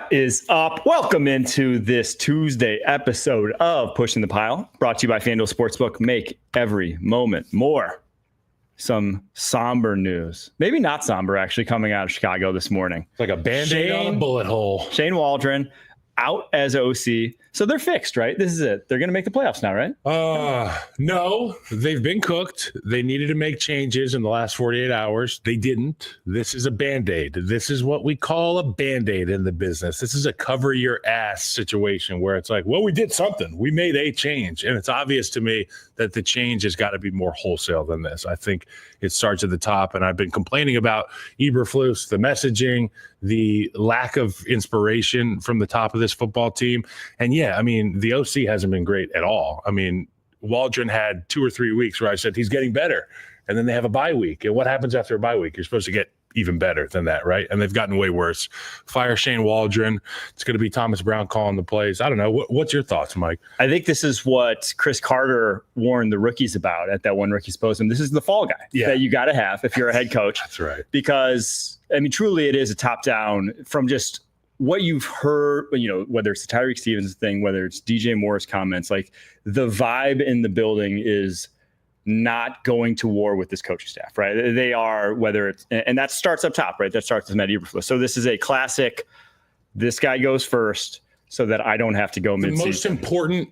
What is up? Welcome into this Tuesday episode of Pushing the Pile, brought to you by FanDuel Sportsbook. Make every moment more. Some somber news. Maybe not somber, actually, coming out of Chicago this morning. It's like a Band-Aid on a bullet hole. Shane Waldron out as OC. So they're fixed, right? This is it. They're going to make the playoffs now, right? No, they've been cooked. They needed to make changes in the last 48 hours. They didn't. This is a Band-Aid. This is what we call a Band-Aid in the business. This is a cover your ass situation where it's like, well, we did something. We made a change. And it's obvious to me that the change has got to be more wholesale than this. I think it starts at the top. And I've been complaining about Eberflus, the messaging, the lack of inspiration from the top of this football team. And yeah, I mean, the OC hasn't been great at all. I mean, Waldron had 2 or 3 weeks where I said he's getting better. And then they have a bye week. And what happens after a bye week? You're supposed to get even better than that, right? And they've gotten way worse. Fire Shane Waldron. It's going to be Thomas Brown calling the plays. I don't know. What's your thoughts, Mike? I think this is what Chris Carter warned the rookies about at that one rookie symposium. This is the fall guy that you got to have if you're a head coach. That's right. Because, I mean, truly it is a top-down from just what you've heard, you know, whether it's the Tyreek Stevens thing, whether it's DJ Moore's comments, like the vibe in the building is not going to war with this coaching staff, right? They are, whether it's, and that starts up top, right? That starts with Matt Eberflus. So this is a classic, this guy goes first so that I don't have to go mid-season. The most important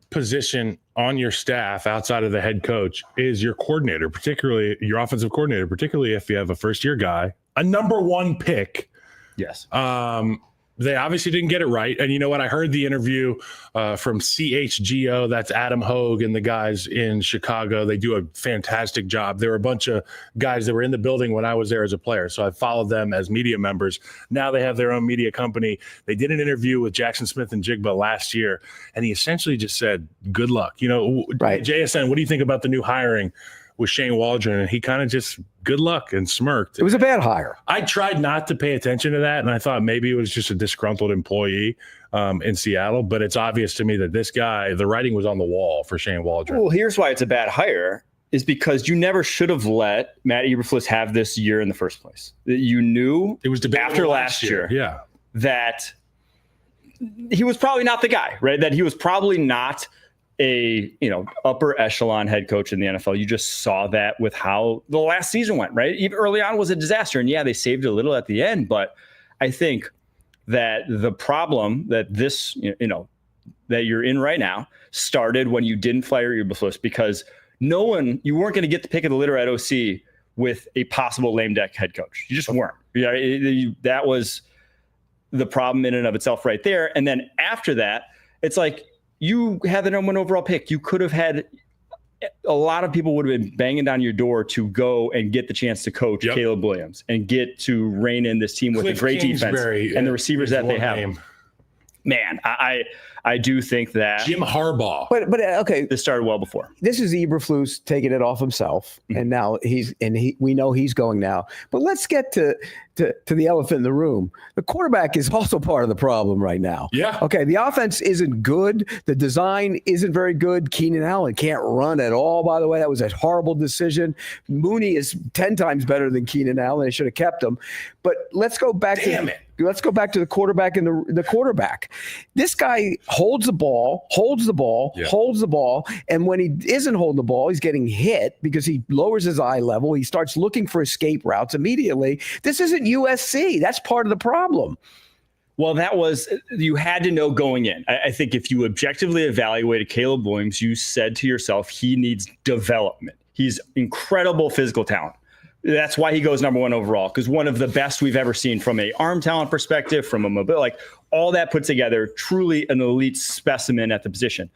position on your staff outside of the head coach is your coordinator, particularly your offensive coordinator, particularly if you have a first-year guy, a number one pick. Yes. They obviously didn't get it right. And you know what? I heard the interview from CHGO. That's Adam Hogue and the guys in Chicago. They do a fantastic job. There were a bunch of guys that were in the building when I was there as a player. So I followed them as media members. Now they have their own media company. They did an interview with Jackson Smith and Jigba last year. And he essentially just said, good luck. You know, right. JSN, what do you think about the new hiring with Shane Waldron? And he kind of just, good luck, and smirked. It was a bad hire. I tried not to pay attention to that, and I thought maybe it was just a disgruntled employee in Seattle. But it's obvious to me that this guy, the writing was on the wall for Shane Waldron. Well, here's why it's a bad hire, is because you never should have let Matt Eberflus have this year in the first place. You knew it was after last year that he was probably not the guy, right? That he was probably not a, you know, upper echelon head coach in the NFL. You just saw that with how the last season went, right? Even early on was a disaster. And yeah, they saved it a little at the end, but I think that the problem that this, you know, that you're in right now started when you didn't fire Eberflus, because you weren't going to get the pick of the litter at OC with a possible lame duck head coach. You just weren't. That was the problem in and of itself right there. And then after that, it's like, you had the number 1 overall pick. You could have had a lot of people would have been banging down your door to go and get the chance to coach Caleb Williams and get to rein in this team with Cliff a great Kingsbury, defense and the receivers that they have. Name. Man, I do think that Jim Harbaugh. But okay, this started well before. This is Eberflus taking it off himself, and now we know he's going now. But let's get to the elephant in the room. The quarterback is also part of the problem right now. Yeah. Okay, the offense isn't good. The design isn't very good. Keenan Allen can't run at all, by the way. That was a horrible decision. Mooney is 10 times better than Keenan Allen. They should have kept him. But let's go back Let's go back to the quarterback and the quarterback. This guy holds the ball, and when he isn't holding the ball, he's getting hit because he lowers his eye level. He starts looking for escape routes immediately. This isn't USC. That's part of the problem. Well, you had to know going in. I think if you objectively evaluated Caleb Williams, you said to yourself, he needs development. He's incredible physical talent. That's why he goes number 1 overall, because one of the best we've ever seen from a arm talent perspective, from a mobility, like all that put together, truly an elite specimen at the position.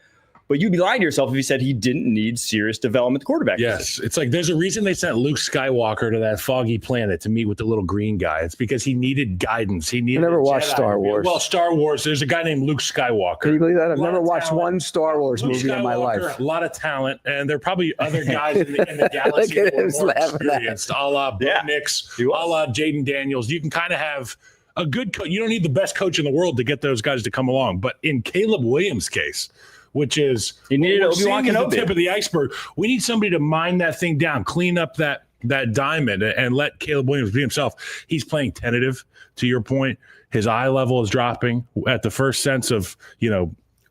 But you'd be lying to yourself if you said he didn't need serious development quarterback. Yes. Position. It's like there's a reason they sent Luke Skywalker to that foggy planet to meet with the little green guy. It's because he needed guidance. I never watched Star Wars. Well, Star Wars, there's a guy named Luke Skywalker. Can you believe that? I've never watched one Star Wars movie in my life. A lot of talent, and there are probably other guys in the galaxy who are more experienced, a la Bo Nix, a la Jaden Daniels. You can kind of have a good coach. You don't need the best coach in the world to get those guys to come along. But in Caleb Williams' case, which is the tip of the iceberg, we need somebody to mine that thing down, clean up that diamond, and let Caleb Williams be himself. He's playing tentative, to your point. His eye level is dropping at the first sense of,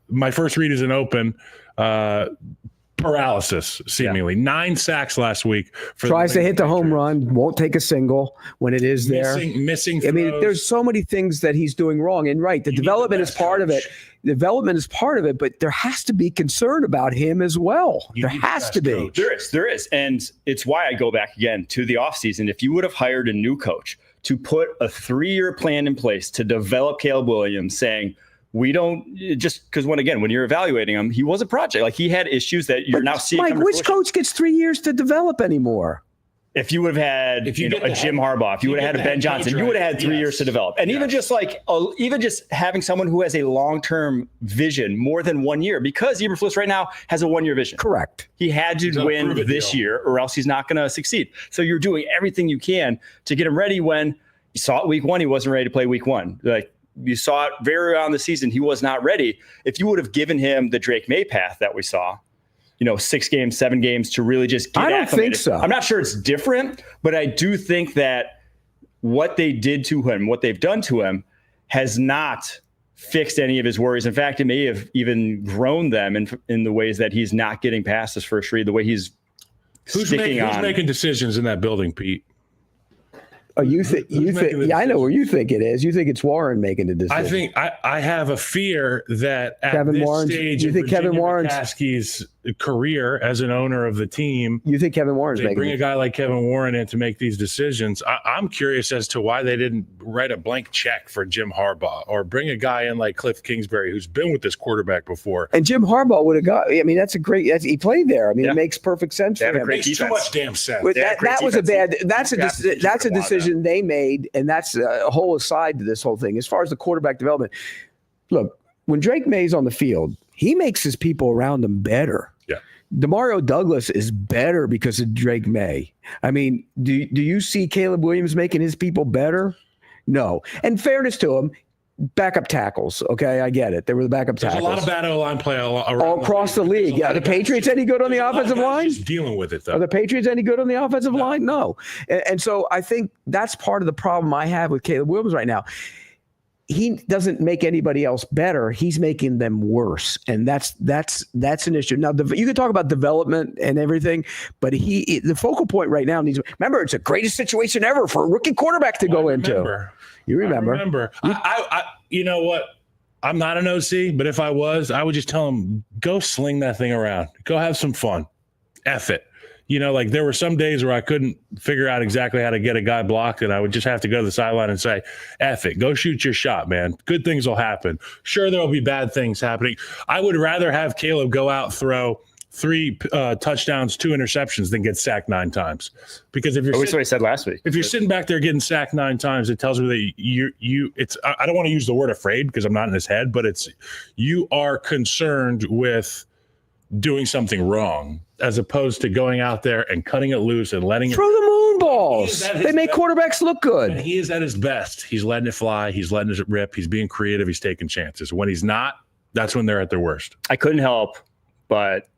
my first read is an open paralysis, seemingly. 9 sacks last week. Tries to hit the home run, won't take a single when it is there. Missing I mean, throws. there's so many things that he's doing wrong. And right, the development is part of it. Development is part of it, but there has to be concern about him as well. There has to be. There is. And it's why I go back again to the offseason. If you would have hired a new coach to put a 3-year plan in place to develop Caleb Williams, saying, we don't just because when you're evaluating him, he was a project. Like he had issues that you're now seeing. Mike, which coach gets 3 years to develop anymore? If you would have had a Jim Harbaugh, if you would have had a Ben Johnson, you would have had 3 years to develop. And even just having someone who has a long-term vision more than 1 year, because Eberflus right now has a 1-year vision. Correct. He had to win this year or else he's not going to succeed. So you're doing everything you can to get him ready. When you saw it week 1, he wasn't ready to play week 1. Like, you saw it very early on in the season. He was not ready. If you would have given him the Drake May path that we saw, 6 games, 7 games to really just get acclimated. I don't think so. I'm not sure it's different, but I do think that what they did to him, what they've done to him, has not fixed any of his worries. In fact, it may have even grown them in the ways that he's not getting past his first read, the way he's sticking on. Who's making decisions in that building, Pete? Oh, you think? Yeah, I know where you think it is. You think it's Warren making the decision. I think I have a fear that at Kevin this Warren's, stage you of think Kevin Warren's McCaskey's career as an owner of the team, you think Kevin Warren's they bring a guy like Kevin Warren in to make these decisions. I'm curious as to why they didn't write a blank check for Jim Harbaugh or bring a guy in like Cliff Kingsbury, who's been with this quarterback before. And Jim Harbaugh would have got. I mean, he played there. I mean, it makes perfect sense for him. It makes too much damn sense. But that was a bad. That's a decision they made, and that's a whole aside to this whole thing. As far as the quarterback development, look, when Drake May's on the field, he makes his people around him better. Yeah. Demario Douglas is better because of Drake May. I mean, do you see Caleb Williams making his people better? No. And fairness to him, backup tackles. Okay, I get it. They were the backup tackles. There's a lot of bad O-line play all across the league. Yeah, the Patriots any good on the offensive line? Just dealing with it, though. Are the Patriots any good on the offensive line? No. And so I think that's part of the problem I have with Caleb Williams right now. He doesn't make anybody else better. He's making them worse, and that's an issue. Now, you can talk about development and everything, but the focal point right now needs. Remember, it's the greatest situation ever for a rookie quarterback to go into. You remember? I remember. You know what? I'm not an OC, but if I was, I would just tell him, go sling that thing around. Go have some fun. F it. Like there were some days where I couldn't figure out exactly how to get a guy blocked, and I would just have to go to the sideline and say, F it. Go shoot your shot, man. Good things will happen. Sure, there will be bad things happening. I would rather have Caleb go out, throw 3 touchdowns, 2 interceptions than get sacked 9 times. Because if you're what I said last week. If you're sitting back there getting sacked 9 times, it tells me that I don't want to use the word afraid because I'm not in his head, but you are concerned with doing something wrong as opposed to going out there and cutting it loose and letting throw the moon balls. They make quarterbacks look good. And he is at his best. He's letting it fly. He's letting it rip. He's being creative. He's taking chances. When he's not, that's when they're at their worst. I couldn't help but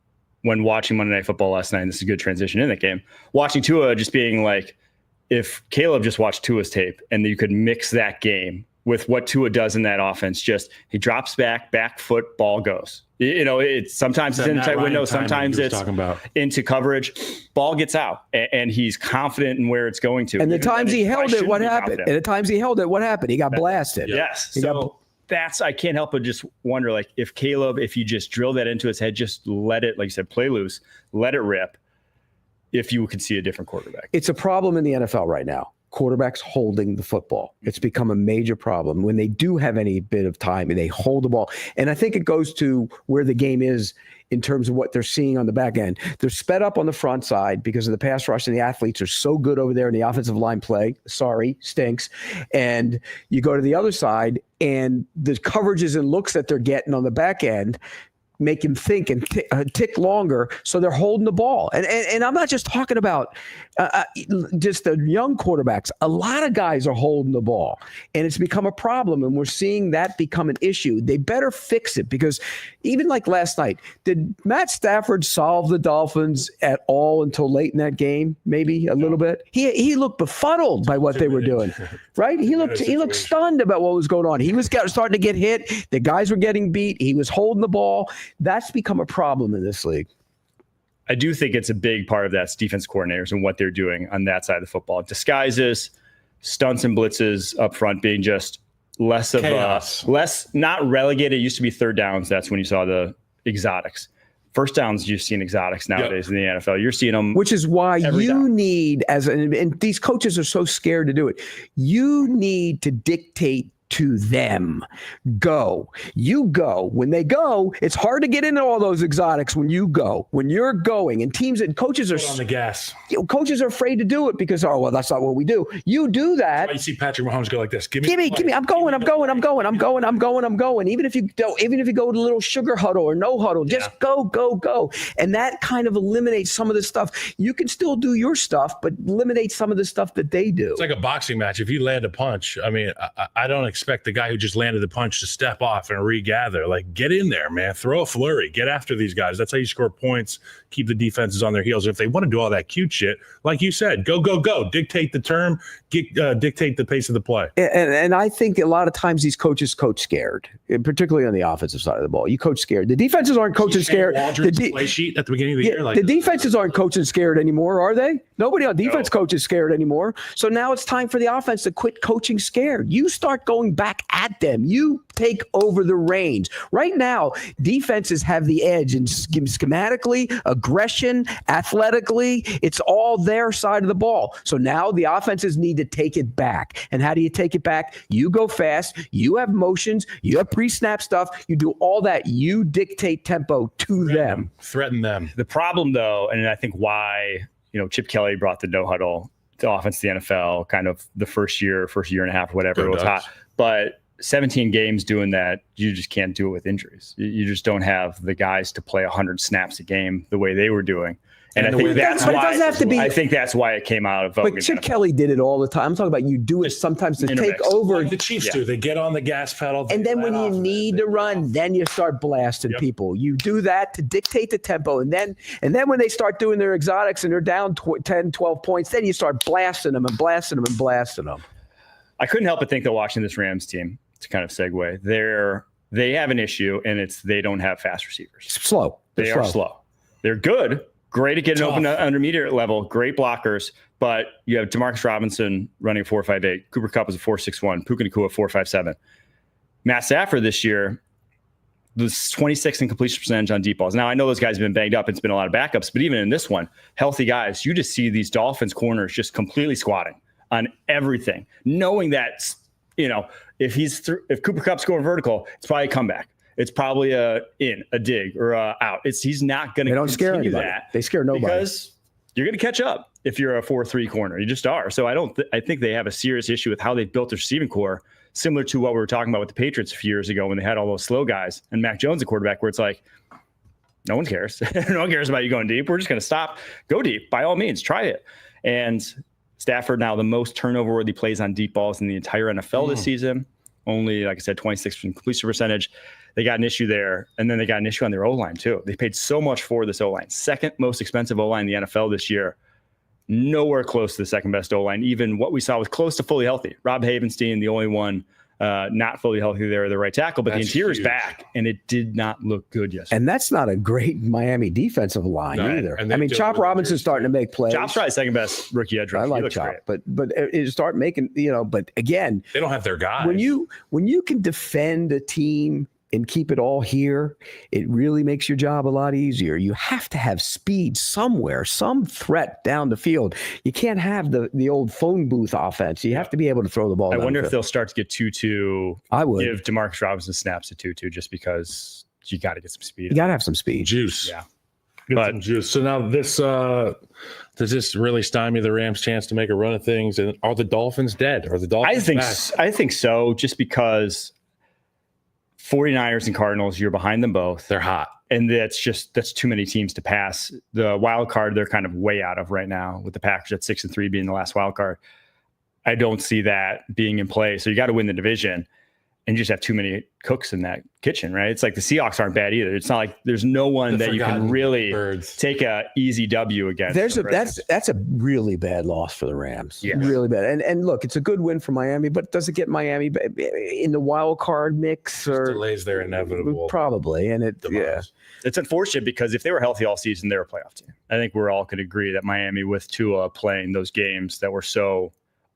when watching Monday Night Football last night, and this is a good transition in that game, watching Tua just being like, if Caleb just watched Tua's tape and you could mix that game with what Tua does in that offense, just he drops back foot, ball goes. It's sometimes it's in the tight window, sometimes it's into coverage. Ball gets out, and he's confident in where it's going to. And the times he held it, what happened? And the times he held it, what happened? He got blasted. Yes. I can't help but just wonder, like, if you just drill that into his head, just let it, like you said, play loose, let it rip, if you could see a different quarterback. It's a problem in the NFL right now. Quarterbacks holding the football. It's become a major problem. When they do have any bit of time and they hold the ball. And I think it goes to where the game is in terms of what they're seeing on the back end. They're sped up on the front side because of the pass rush, and the athletes are so good over there in the offensive line play. Sorry, stinks. And you go to the other side, and the coverages and looks that they're getting on the back end, make him think and tick longer. So they're holding the ball. And I'm not just talking about just the young quarterbacks. A lot of guys are holding the ball, and it's become a problem. And we're seeing that become an issue. They better fix it, because even like last night, did Matt Stafford solve the Dolphins at all until late in that game? Maybe a little bit. He looked befuddled by what they were doing, right? He looked stunned about what was going on. He was starting to get hit. The guys were getting beat. He was holding the ball. That's become a problem in this league. I do think it's a big part of that's defense coordinators and what they're doing on that side of the football. Disguises, stunts and blitzes up front being just less of less, not relegated. It used to be third downs. That's when you saw the exotics. First downs, you've seen exotics nowadays in the NFL. You're seeing them. Which is why you need, and these coaches are so scared to do it, you need to dictate to them. You go. When they go, it's hard to get into all those exotics when you go. When you're going, and teams and coaches are on the gas. Coaches are afraid to do it because, that's not what we do. You do that. You see Patrick Mahomes go like this. Give me. I'm going. Even if you go to a little sugar huddle or no huddle, just go. And that kind of eliminates some of the stuff. You can still do your stuff, but eliminate some of the stuff that they do. It's like a boxing match. If you land a punch, I don't expect the guy who just landed the punch to step off and regather. Like, get in there, man. Throw a flurry. Get after these guys. That's how you score points. Keep the defenses on their heels. If they want to do all that cute shit, like you said, go. Dictate the term. Dictate the pace of the play. And I think a lot of times these coaches coach scared, particularly on the offensive side of the ball. You coach scared. The defenses aren't coaching scared. Waldron's play sheet at the beginning of the year. The defenses aren't coaching scared anymore, are they? Nobody on defense coaches scared anymore. So now it's time for the offense to quit coaching scared. You start going back at them. You take over the reins. Right now, defenses have the edge in schematically, aggression, athletically. It's all their side of the ball. So now the offenses need to take it back. And how do you take it back? You go fast. You have motions. You have pre-snap stuff. You do all that. You dictate tempo to them. Threaten them. The problem, though, and I think why Chip Kelly brought the no huddle to offense to the NFL kind of the first year and a half, whatever, it was hot. But 17 games doing that, you just can't do it with injuries. You just don't have the guys to play 100 snaps a game the way they were doing. And I think that's why. It doesn't have to be. I think that's why it came out of. But Chip Kelly did it all the time. I'm talking about you do it sometimes to take over. Like the Chiefs do. They get on the gas pedal. And then when you need to run, then you start blasting people. You do that to dictate the tempo. And then when they start doing their exotics and they're down 10, 12 points, then you start blasting them. I couldn't help but think that watching this Rams team, to kind of segue, they have an issue, and it's they don't have fast receivers. Slow. They are slow. They're good. Great at getting open at intermediate level, great blockers, but you have Demarcus Robinson running a 4.58. Cooper Kupp is a 4.61. Puka Nacua 4.57. Matt Stafford this year was 26th in completion percentage on deep balls. Now, I know those guys have been banged up. It's been a lot of backups, but even in this one, healthy guys, you just see these Dolphins corners just completely squatting on everything, knowing that, if Cooper Kupp's going vertical, it's probably a comeback. It's probably a dig or a out. He's not going to. They don't scare anybody. They scare nobody because you're going to catch up if you're a 4-3 corner. You just are. So I think they have a serious issue with how they've built their receiving core, similar to what we were talking about with the Patriots a few years ago when they had all those slow guys and Mac Jones, a quarterback, where it's like, no one cares. No one cares about you going deep. We're just going to stop. Go deep by all means. Try it. And Stafford now the most turnover-worthy plays on deep balls in the entire NFL this season. Only, like I said, 26% completion percentage. They got an issue there, and then they got an issue on their O-line, too. They paid so much for this O-line. Second most expensive O-line in the NFL this year. Nowhere close to the second best O-line. Even what we saw was close to fully healthy. Rob Havenstein, the only one not fully healthy there, the right tackle, but the interior's back, and it did not look good yesterday. And that's not a great Miami defensive line either. Chop Robinson's starting to make plays. Chop's probably second best rookie edge rusher. I like Chop, but it start making, but again, they don't have their guys. When you can defend a team and keep it all here, it really makes your job a lot easier. You have to have speed somewhere, some threat down the field. You can't have the old phone booth offense. You have to be able to throw the ball. I wonder if they'll start to get Tutu. I would give Demarcus Robinson snaps to Tutu just because you got to get some speed. You got to have some speed. Juice. Yeah. Get some juice. So now this does this really stymie the Rams' chance to make a run of things? And are the Dolphins dead? Are the Dolphins back? I think so, just because 49ers and Cardinals, you're behind them both. They're hot. And that's too many teams to pass. The wild card, they're kind of way out of right now with the Packers at 6-3 being the last wild card. I don't see that being in play. So you got to win the division, and you just have too many cooks in that kitchen, right? It's like the Seahawks aren't bad either. It's not like there's no one that you can really take a easy W against. That's a really bad loss for the Rams. Yeah. Really bad. And look, it's a good win for Miami, but does it get Miami in the wild card mix? Or delays their inevitable probably. And it's unfortunate because if they were healthy all season, they're a playoff team. I think we're all could agree that Miami with Tua playing those games that were so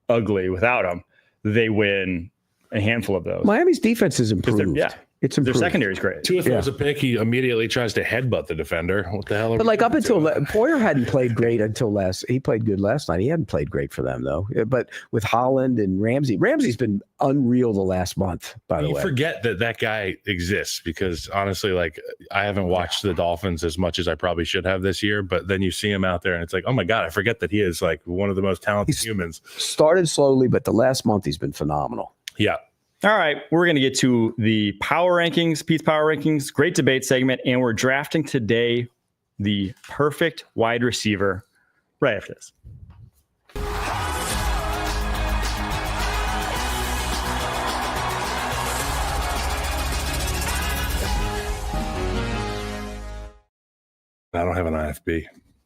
ugly without him, they win a handful of those. Miami's defense is improved. It's improved. Their secondary is great. Tua throws a pick. He immediately tries to headbutt the defender. What the hell? But like up until Poyer hadn't played great until he played good last night. He hadn't played great for them though. But with Holland and Ramsey's been unreal the last month. By the way, you forget that guy exists because honestly, like I haven't watched the Dolphins as much as I probably should have this year. But then you see him out there, and it's like, oh my god, I forget that he is like one of the most talented humans. Started slowly, but the last month he's been phenomenal. Yeah. All right, we're going to get to the power rankings, Pete's power rankings, great debate segment, and we're drafting today the perfect wide receiver right after this. I don't have an IFB.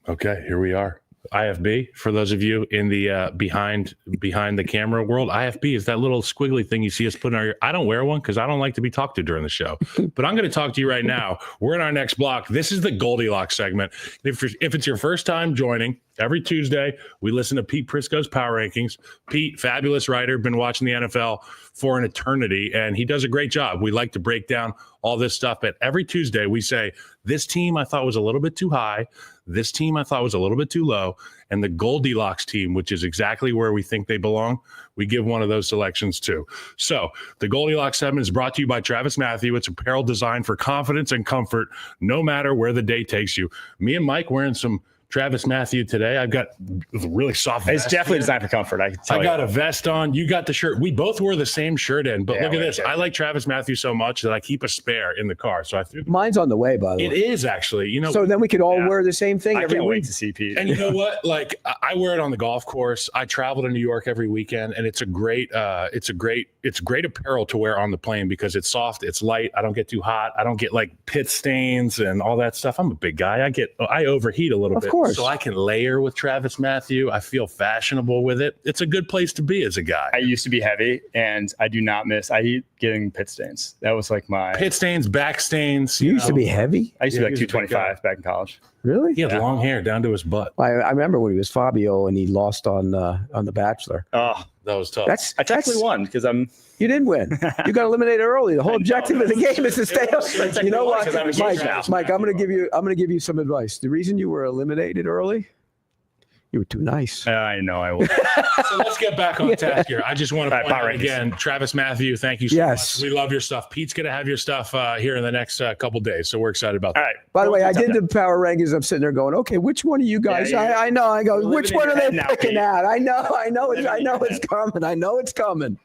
Okay, here we are. IFB, for those of you in the behind the camera world, IFB is that little squiggly thing you see us put in our ear. I don't wear one because I don't like to be talked to during the show. But I'm going to talk to you right now. We're in our next block. This is the Goldilocks segment. If it's your first time joining, every Tuesday, we listen to Pete Prisco's Power Rankings. Pete, fabulous writer, been watching the NFL for an eternity, and he does a great job. We like to break down all this stuff, but every Tuesday we say, this team I thought was a little bit too high. This team I thought was a little bit too low. And the Goldilocks team, which is exactly where we think they belong, we give one of those selections too. So the Goldilocks segment is brought to you by Travis Matthew. It's apparel designed for confidence and comfort, no matter where the day takes you. Me and Mike wearing some Travis Matthew today. I've got a really soft vest. It's definitely designed for comfort. I got a vest on. You got the shirt. We both wore the same shirt in, but look at this. I like Travis Matthew so much that I keep a spare in the car. So I threw mine's on the way, by the way. It is actually, So then we could all wear the same thing. I can't wait to see Pete. And you know what? Like I wear it on the golf course. I travel to New York every weekend, and it's great apparel to wear on the plane because it's soft, it's light. I don't get too hot. I don't get like pit stains and all that stuff. I'm a big guy. I overheat a little bit. Of course. So I can lay with Travis Matthew. I feel fashionable with it. It's a good place to be as a guy. I used to be heavy, and I do not miss. I hate getting pit stains. That was like my pit stains, back stains. You used to be heavy? I used to be like 225 back in college. Really? He had long hair down to his butt. I remember when he was Fabio and he lost on The Bachelor. Oh, that was tough. I technically won because You didn't win. You got eliminated early. The whole objective of the game is to stay up. You know what, Mike? I'm going to give you some advice. The reason you were eliminated early. You were too nice. I know I will. So let's get back on task here. I just want to point out again, Travis Matthew, thank you so much. We love your stuff. Pete's going to have your stuff here in the next couple days, so we're excited about that. All right. By the way, I did the power rankings. I'm sitting there going, okay, which one of you guys? I know. I go, which one are they picking at? I know it's coming. I know it's coming.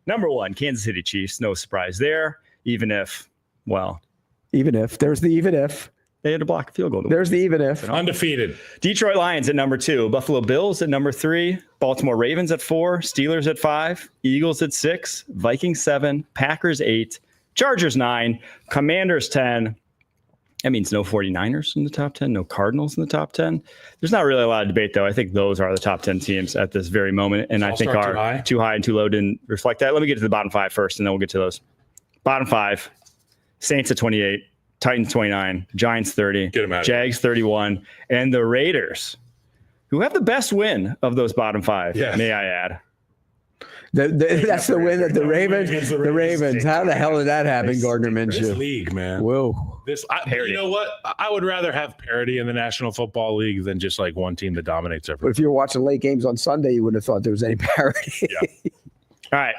Number one, Kansas City Chiefs. No surprise there. Even if. There's the even if. They had to block a field goal. There's the even if. Undefeated. Detroit Lions at number 2. Buffalo Bills at number 3. Baltimore Ravens at 4. Steelers at 5. Eagles at 6. Vikings 7. Packers 8. Chargers 9. Commanders 10. That means no 49ers in the top 10. No Cardinals in the top 10. There's not really a lot of debate, though. I think those are the top 10 teams at this very moment. And I think our too high and too low didn't reflect that. Let me get to the bottom 5 first, and then we'll get to those. Bottom 5. Saints at 28. Titans 29, Giants 30, Jags 31, and the Raiders, who have the best win of those bottom 5, may I add. That's the win of the Ravens. The Ravens. How the hell did that happen, Gardner Minshew? This league, man. Whoa. You know what? I would rather have parity in the National Football League than just like one team that dominates everything. But if you were watching late games on Sunday, you wouldn't have thought there was any parity. Yeah. All right.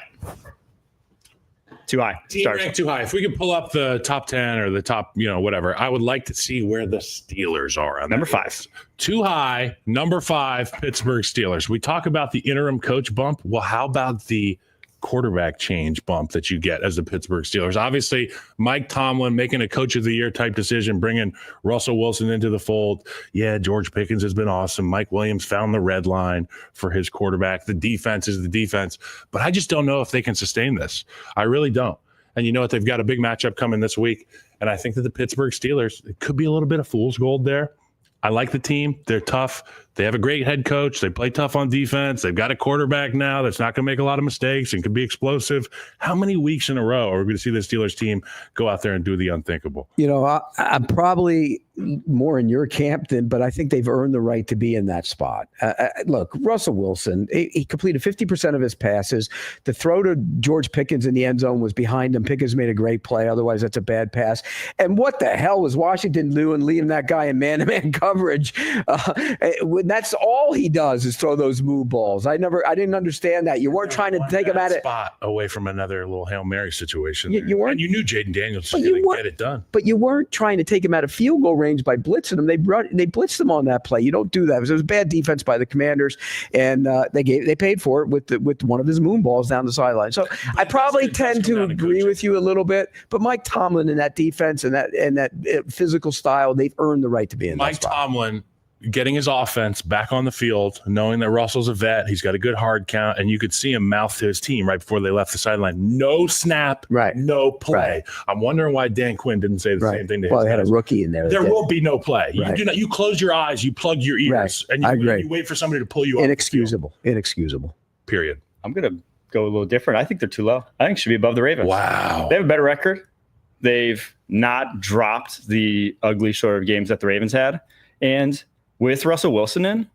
Too high. Team rank too high. If we could pull up the top 10 or the top, whatever, I would like to see where the Steelers are on number 5. Too high. Number 5, Pittsburgh Steelers. We talk about the interim coach bump. Well, how about the quarterback change bump that you get as the Pittsburgh Steelers. Obviously, Mike Tomlin making a coach of the year type decision, bringing Russell Wilson into the fold. Yeah, George Pickens has been awesome. Mike Williams found the red line for his quarterback. The defense is the defense. But I just don't know if they can sustain this. I really don't. And you know what? They've got a big matchup coming this week. And I think that the Pittsburgh Steelers, it could be a little bit of fool's gold there. I like the team. They're tough. They have a great head coach. They play tough on defense. They've got a quarterback now that's not going to make a lot of mistakes and can be explosive. How many weeks in a row are we going to see the Steelers team go out there and do the unthinkable? You know, I'm probably more in your camp but I think they've earned the right to be in that spot. Look, Russell Wilson, he completed 50% of his passes. The throw to George Pickens in the end zone was behind him. Pickens made a great play. Otherwise, that's a bad pass. And what the hell was Washington doing leaving that guy in man-to-man coverage? That's all he does is throw those move balls. I didn't understand that. You weren't trying to take him at it. Spot away from another little Hail Mary situation. You weren't. And you knew Jaden Daniels was going to get it done. But you weren't trying to take him out of field goal range by blitzing him. They blitzed him on that play. You don't do that. It was bad defense by the Commanders, and they paid for it with one of his moon balls down the sideline. So I probably tend to agree with you a little bit. But Mike Tomlin and that defense and that physical style, they've earned the right to be in that spot. Mike Tomlin getting his offense back on the field, knowing that Russell's a vet, he's got a good hard count, and you could see him mouth to his team right before they left the sideline. No snap, no play. Right. I'm wondering why Dan Quinn didn't say the same thing to him. Well, they had a rookie in there. There will be no play. Right. You do not. You close your eyes, you plug your ears, and you wait for somebody to pull you up. Inexcusable. Period. I'm going to go a little different. I think they're too low. I think it should be above the Ravens. Wow. They have a better record. They've not dropped the ugly sort of games that the Ravens had. And with Russell Wilson in,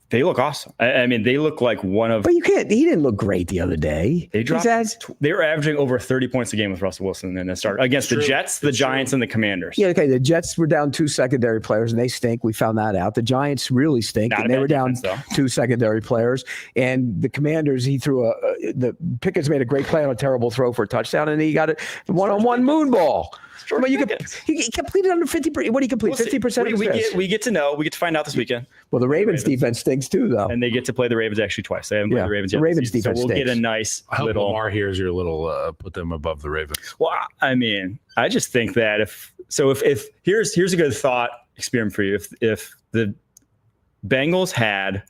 they look awesome. I mean, they look like one of. But you can't. He didn't look great the other day. They were averaging over 30 points a game with Russell Wilson in the start against the Jets, the Giants, and the Commanders. Yeah, okay. The Jets were down 2 secondary players, and they stink. We found that out. The Giants really stink, and they were down 2 secondary players. And the Commanders, he threw the Pickens made a great play on a terrible throw for a touchdown, and he got a one-on-one moon ball. But he completed under 50%. What do you complete? 50%. We get to find out this weekend. Well, the Ravens defense stinks too, though, and they get to play the Ravens actually twice. They haven't played the Ravens yet. The Ravens defense so we'll stinks. get a nice I hope little. Lamar hears your little put them above the Ravens. Well, I mean, I just think that if here's a good thought experiment for you. If the Bengals had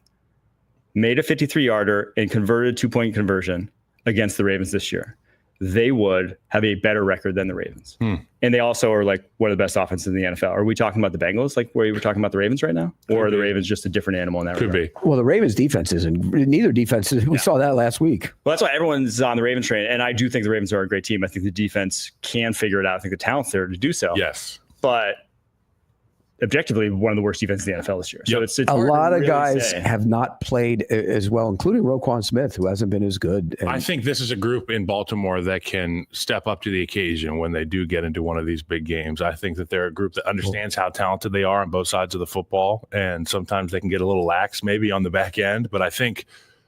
made a 53-yarder and converted 2-point conversion against the Ravens this year, they would have a better record than the Ravens. And they also are like one of the best offenses in the NFL. Are we talking about the Bengals, like where you were talking about the Ravens right now? Or are the Ravens just a different animal in that regard? Could be. Well, the Ravens defense isn't. Neither defense is. We saw that last week. Well, that's why everyone's on the Ravens train. And I do think the Ravens are a great team. I think the defense can figure it out. I think the talent's there to do so. Yes. But objectively, one of the worst defenses in the NFL this year. So it's a lot of guys have not played as well, including Roquan Smith, who hasn't been as good. I think this is a group in Baltimore that can step up to the occasion when they do get into one of these big games. I think that they're a group that understands how talented they are on both sides of the football, and sometimes they can get a little lax maybe on the back end, but I think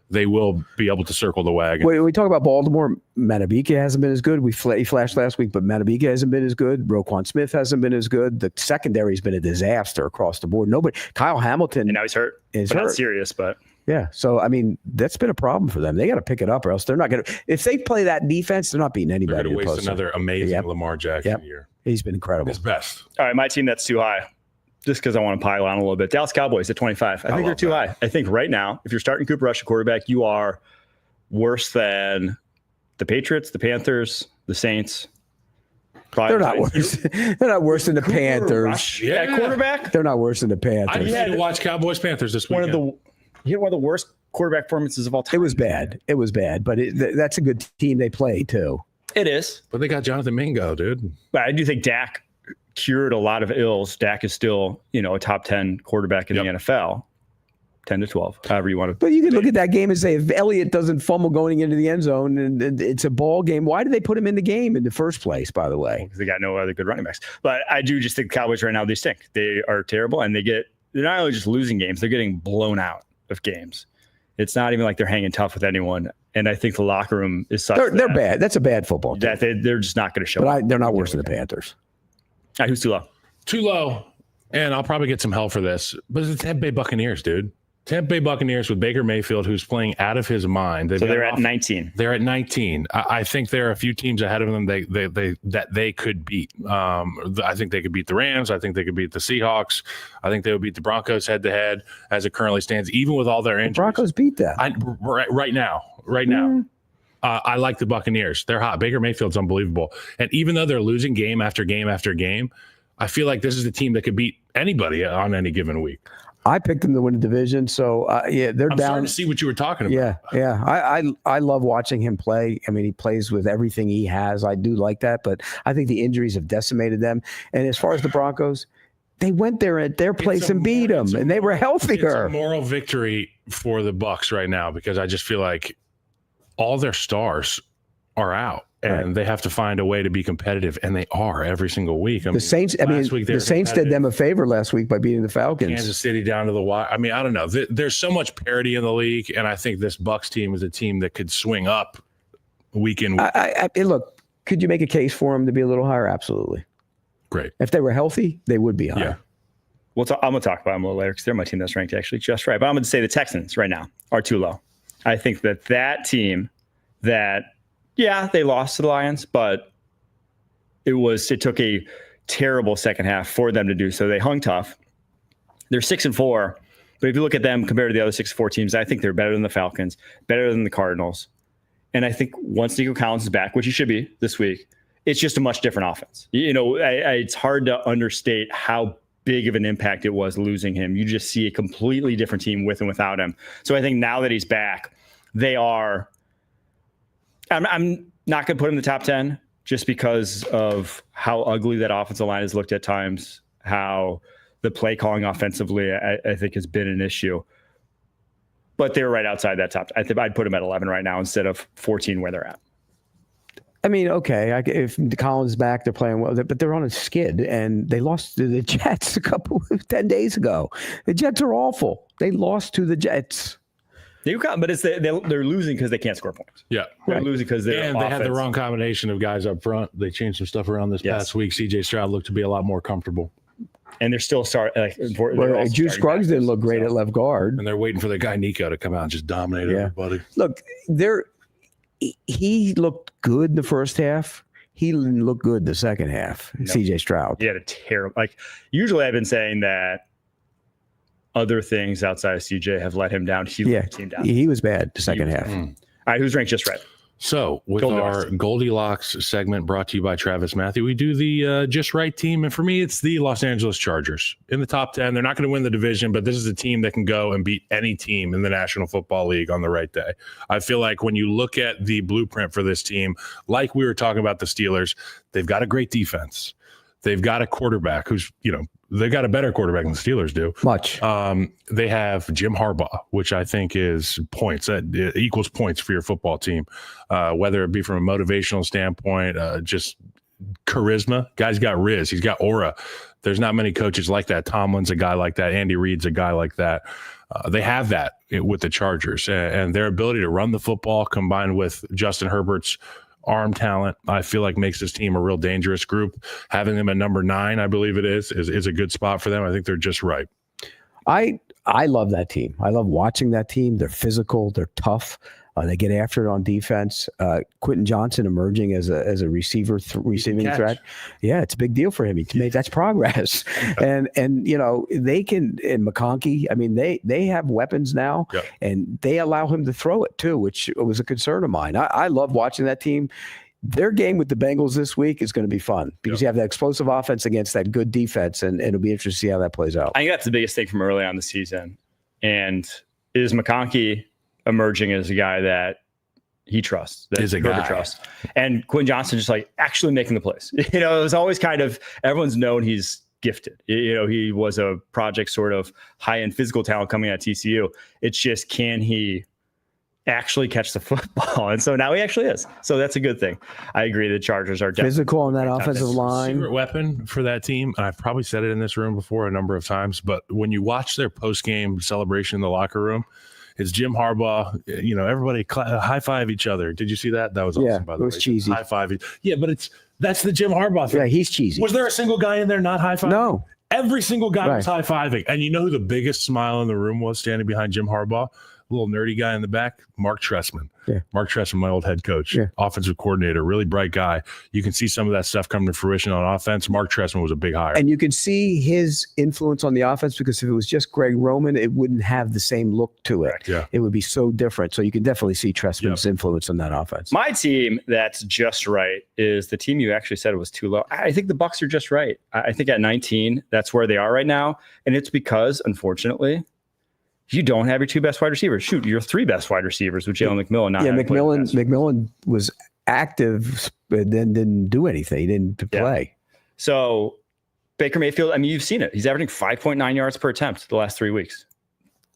they will be able to circle the wagon. When we talk about Baltimore, Matabike hasn't been as good. He flashed last week, but Matabike hasn't been as good. Roquan Smith hasn't been as good. The secondary's been a disaster across the board. Kyle Hamilton. And now he's hurt. Not serious, but. Yeah. So, I mean, that's been a problem for them. They got to pick it up or else they're not going to. If they play that defense, they're not beating anybody. They're going to waste another amazing Lamar Jackson year. He's been incredible. His best. All right, my team that's too high. Just because I want to pile on a little bit. Dallas Cowboys at 25. I think they're too high. I think right now, if you're starting Cooper Rush at quarterback, you are worse than the Patriots, the Panthers, the Saints. They're not worse. They're not worse than the Panthers. At quarterback? They're not worse than the Panthers. I had to watch Cowboys-Panthers this weekend. He had one of the worst quarterback performances of all time. It was bad, but that's a good team they play, too. It is. But they got Jonathan Mingo, dude. But I do think Dak cured a lot of ills. Dak is still, a top 10 quarterback in the NFL. 10 to 12, however you want to. But you can look at that game and say, if Elliott doesn't fumble going into the end zone and it's a ball game, why did they put him in the game in the first place, by the way? Because they got no other good running backs. But I do just think the Cowboys right now, they stink. They are terrible, and they're not only just losing games, they're getting blown out of games. It's not even like they're hanging tough with anyone. And I think the locker room is such they're bad. That's a bad football team. That they're just not going to show up. But they're not worse than the Panthers. All right, who's too low? Too low. And I'll probably get some hell for this, but it's the Tampa Bay Buccaneers, dude. Tampa Bay Buccaneers with Baker Mayfield, who's playing out of his mind. So they're at 19. They're at 19. I think there are a few teams ahead of them that they could beat. I think they could beat the Rams. I think they could beat the Seahawks. I think they would beat the Broncos head-to-head as it currently stands, even with all their injuries. The Broncos beat that. Right now. I like the Buccaneers. They're hot. Baker Mayfield's unbelievable. And even though they're losing game after game after game, I feel like this is the team that could beat anybody on any given week. I picked them to win the division, so they're I'm down. starting to see what you were talking about. Yeah. I love watching him play. I mean, he plays with everything he has. I do like that, but I think the injuries have decimated them. And as far as the Broncos, they went there at their place and beat them, and they were healthier. It's a moral victory for the Bucs right now because I just feel like all their stars are out. And they have to find a way to be competitive, and they are every single week. The Saints did them a favor last week by beating the Falcons. Kansas City down to the wire. I mean, I don't know. There's so much parity in the league, and I think this Bucs team is a team that could swing up week in week. Look, could you make a case for them to be a little higher? Absolutely. Great. If they were healthy, they would be higher. Yeah. I'm going to talk about them a little later because they're my team that's ranked actually just right. But I'm going to say the Texans right now are too low. I think that team that – yeah, they lost to the Lions, but it took a terrible second half for them to do so. They hung tough. They're 6-4, but if you look at them compared to the other 6-4 teams, I think they're better than the Falcons, better than the Cardinals. And I think once Nico Collins is back, which he should be this week, it's just a much different offense. It's hard to understate how big of an impact it was losing him. You just see a completely different team with and without him. So I think now that he's back, they are. I'm not going to put him in the top 10 just because of how ugly that offensive line has looked at times, how the play calling offensively, I think, has been an issue. But they're right outside that top. I think I'd put them at 11 right now instead of 14 where they're at. I mean, okay, if Collins is back, they're playing well, but they're on a skid, and they lost to the Jets 10 days ago. The Jets are awful. They lost to the Jets. But they're losing because they can't score points. Yeah. They're losing because they had the wrong combination of guys up front. They changed some stuff around this past week. CJ Stroud looked to be a lot more comfortable. And they're still starting. Juice Scruggs didn't look great at left guard. And they're waiting for the guy Nico to come out and just dominate everybody. Look, he looked good in the first half. He didn't look good in the second half. No. CJ Stroud. He had a terrible. Usually I've been saying that other things outside of CJ have let him down. He let the team down. He was bad the second half. All right, who's ranked just right? So with our Goldilocks segment brought to you by Travis Matthew, we do the just right team. And for me, it's the Los Angeles Chargers in the top 10. They're not going to win the division, but this is a team that can go and beat any team in the National Football League on the right day. I feel like when you look at the blueprint for this team, like we were talking about the Steelers, they've got a great defense. They've got a quarterback who's, they've got a better quarterback than the Steelers do. Much. They have Jim Harbaugh, which I think is points. That equals points for your football team, whether it be from a motivational standpoint, just charisma. Guy's got riz. He's got aura. There's not many coaches like that. Tomlin's a guy like that. Andy Reid's a guy like that. They have that with the Chargers. And their ability to run the football combined with Justin Herbert's arm talent, I feel like makes this team a real dangerous group. Having them at number 9, I believe it is a good spot for them. I think they're just right. I love that team. I love watching that team. They're physical. They're tough. They get after it on defense. Quentin Johnson emerging as a receiving threat. Yeah, it's a big deal for him. That's progress. and they can, and McConkey, I mean, they have weapons now, and they allow him to throw it too, which was a concern of mine. I love watching that team. Their game with the Bengals this week is going to be fun because you have that explosive offense against that good defense, and it'll be interesting to see how that plays out. I think that's the biggest thing from early on the season. And is McConkey emerging as a guy that he trusts, that is a guy trusts, and Quinn Johnson just actually making the plays. It was always kind of, everyone's known he's gifted. He was a project sort of high-end physical talent coming out of TCU. It's just, can he actually catch the football? And so now he actually is. So that's a good thing. I agree. The Chargers are physical on that offensive line. Secret weapon for that team. And I've probably said it in this room before a number of times, but when you watch their post-game celebration in the locker room, it's Jim Harbaugh. Everybody high five each other. Did you see that? That was awesome. By the way, it was cheesy. High five. Yeah, but that's the Jim Harbaugh thing. Yeah, he's cheesy. Was there a single guy in there not high five? No. Every single guy was high-fiving. And you know who the biggest smile in the room was standing behind Jim Harbaugh? A little nerdy guy in the back, Mark Trestman. Yeah. Mark Trestman, my old head coach, offensive coordinator, really bright guy. You can see some of that stuff coming to fruition on offense. Mark Trestman was a big hire. And you can see his influence on the offense, because if it was just Greg Roman, it wouldn't have the same look to it. Yeah. It would be so different. So you can definitely see Trestman's influence on that offense. My team that's just right is the team you actually said was too low. I think the Bucs are just right. I think at 19, that's where they are right now. And it's because, unfortunately, you don't have your two best wide receivers. Shoot, your three best wide receivers with Jalen McMillan. McMillan was active, but then didn't do anything. He didn't play. So Baker Mayfield, I mean, you've seen it. He's averaging 5.9 yards per attempt the last 3 weeks.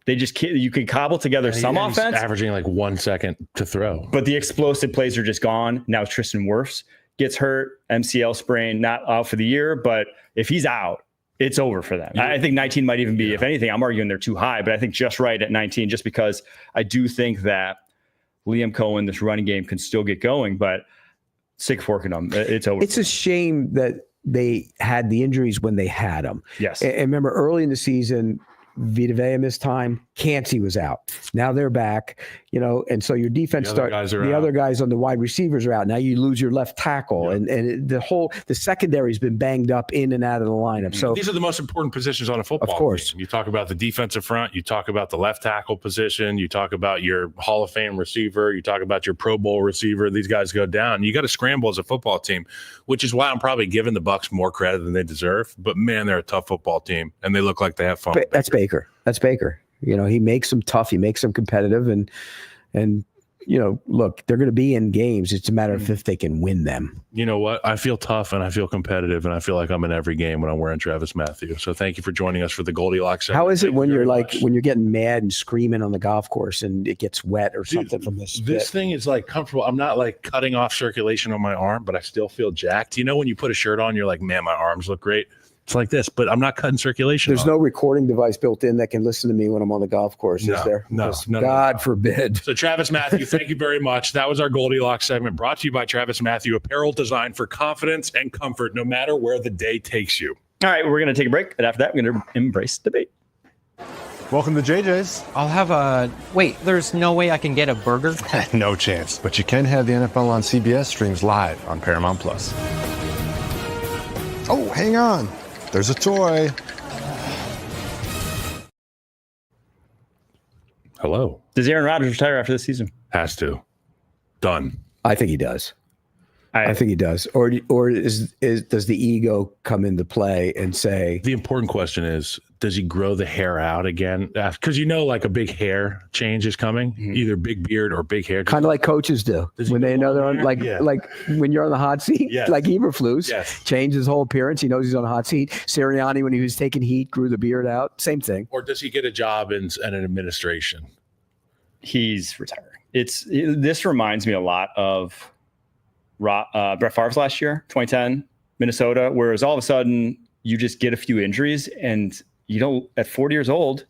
They just you can cobble together some offense. He's averaging like 1 second to throw. But the explosive plays are just gone. Now Tristan Wirfs gets hurt, MCL sprain, not out for the year. But if he's out, it's over for them. I think 19 might even be, if anything, I'm arguing they're too high, but I think just right at 19, just because I do think that Liam Cohen, this running game, can still get going, but sick forking them. It's over. It's a shame that they had the injuries when they had them. Yes. And remember, early in the season, Vita Vea missed time. Cansey was out. Now they're back, and so your defense the other guys on the wide receivers are out. Now you lose your left tackle, and the secondary's been banged up in and out of the lineup. So these are the most important positions on a football of course. team. You talk about the defensive front, you talk about the left tackle position, you talk about your Hall of Fame receiver, you talk about your Pro Bowl receiver. These guys go down. You got to scramble as a football team, which is why I'm probably giving the Bucs more credit than they deserve. But man, they're a tough football team, and they look like they have fun. That's Baker. That's Baker. He makes them tough. He makes them competitive. And look, they're going to be in games. It's a matter of if they can win them. You know what? I feel tough and I feel competitive and I feel like I'm in every game when I'm wearing Travis Matthew. So thank you for joining us for the Goldilocks segment. How is it when you're when you're getting mad and screaming on the golf course and it gets wet or something from this? This thing is like comfortable. I'm not like cutting off circulation on my arm, but I still feel jacked. When you put a shirt on, you're like, man, my arms look great. It's like this, but I'm not cutting circulation. There's no recording device built in that can listen to me when I'm on the golf course, is there? No. God forbid. So Travis Matthew, thank you very much. That was our Goldilocks segment, brought to you by Travis Matthew, apparel designed for confidence and comfort, no matter where the day takes you. All right, we're going to take a break, and after that, we're going to embrace debate. Welcome to JJ's. I'll have a... Wait, there's no way I can get a burger? No chance. But you can have the NFL on CBS streams live on Paramount+. Oh, hang on. There's a toy. Hello. Does Aaron Rodgers retire after this season? Has to. Done. I think he does. I think he does. Or does the ego come into play and say... The important question is, does he grow the hair out again? Because like a big hair change is coming, either big beard or big hair. Kind of like coaches do when they know they're on, like when you're on the hot seat, like Eberflus, changed his whole appearance. He knows he's on a hot seat. Sirianni, when he was taking heat, grew the beard out. Same thing. Or does he get a job in an administration? He's retiring. This reminds me a lot of Brett Favre's last year, 2010, Minnesota, whereas all of a sudden you just get a few injuries and at 40 years old,